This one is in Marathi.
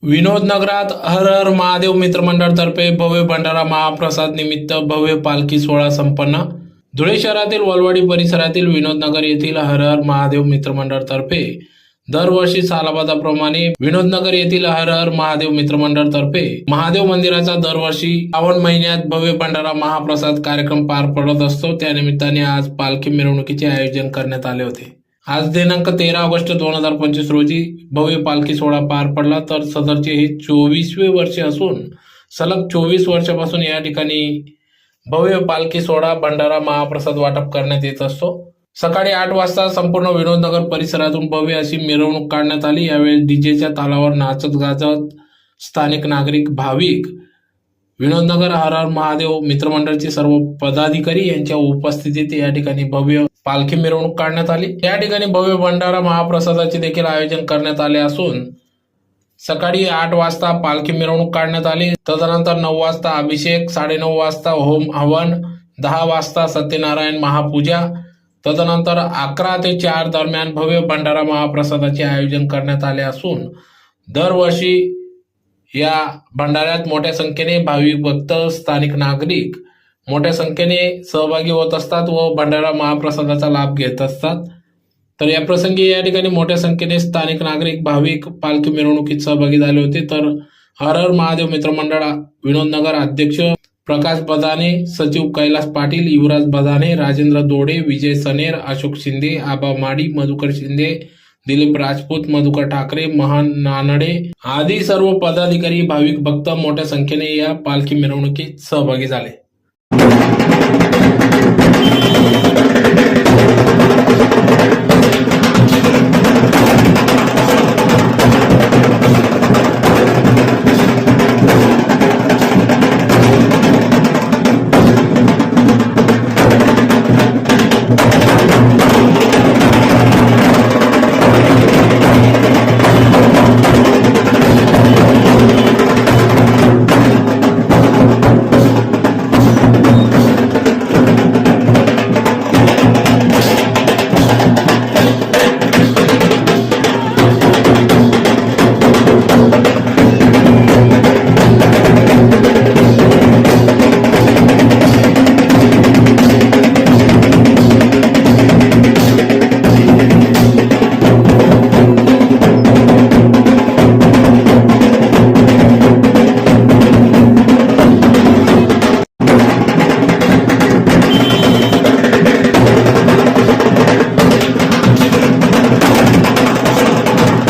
विनोद नगरात हर हर महादेव मित्रमंडळ तर्फे भव्य भंडारा महाप्रसाद निमित्त भव्य पालखी सोहळा संपन्न। धुळे शहरातील वलवाडी परिसरातील विनोद नगर येथील हर हर महादेव मित्रमंडळ तर्फे दरवर्षी सालाबादाप्रमाणे विनोद नगर येथील हर हर महादेव मित्रमंडळ तर्फे महादेव मंदिराचा दरवर्षी श्रावण महिन्यात भव्य भंडारा महाप्रसाद कार्यक्रम पार पडत असतो। त्यानिमित्ताने आज पालखी मिरवणुकीचे आयोजन करण्यात आले होते। आज दिनांक 13 ऑगस्ट 2025 रोजी भव्य पालखी सोहळा पार पडला। तर सदरचे हे 24वे वर्ष असून सलग 24 वर्षापासून या ठिकाणी भव्य पालखी सोहळा भंडारा महाप्रसाद वाटप करण्यात येत असतो। सकाळी 8 वाजता संपूर्ण विनोद नगर परिसरातून भव्य अशी मिरवणूक काढण्यात आली। यावेळी डीजेच्या तालावर नाचत गाजत स्थानिक नागरिक भाविक विनोद नगर हर हर महादेव मित्रमंडळाचे सर्व पदाधिकारी यांच्या उपस्थितीत या ठिकाणी भव्य पालखी मिरवणूक काढण्यात आली। या ठिकाणी भव्य भंडारा महाप्रसादाचे देखील आयोजन करण्यात आले असून सकाळी 8 वाजता पालखी मिरवणूक काढण्यात आली। तदनंतर 9 वाजता अभिषेक, 9:30 वाजता होम हवन, 10 वाजता सत्यनारायण महापूजा, तदनंतर 11 ते 4 दरम्यान भव्य भंडारा महाप्रसादाचे आयोजन करण्यात आले असून दरवर्षी या भंडाऱ्यात मोठ्या संख्येने भाविक भक्त स्थानिक नागरिक मोठ्या संख्येने सहभागी होत असतात व भंडारा महाप्रसादाचा लाभ घेत असतात। तर या प्रसंगी या ठिकाणी मोठ्या संख्येने स्थानिक नागरिक भाविक पालखी मिरवणुकीत सहभागी झाले होते। तर हर हर महादेव मित्रमंडळ विनोद नगर अध्यक्ष प्रकाश बदाने, सचिव कैलास पाटील, युवराज बदाने, राजेंद्र दोडे, विजय सनेर, अशोक शिंदे, आबा माडी, मधुकर शिंदे, दिलीप राजपूत, मधुकर ठाकरे, महान नानडे आदी सर्व पदाधिकारी भाविक भक्त मोठ्या संख्येने या पालखी मिरवणुकीत सहभागी झाले।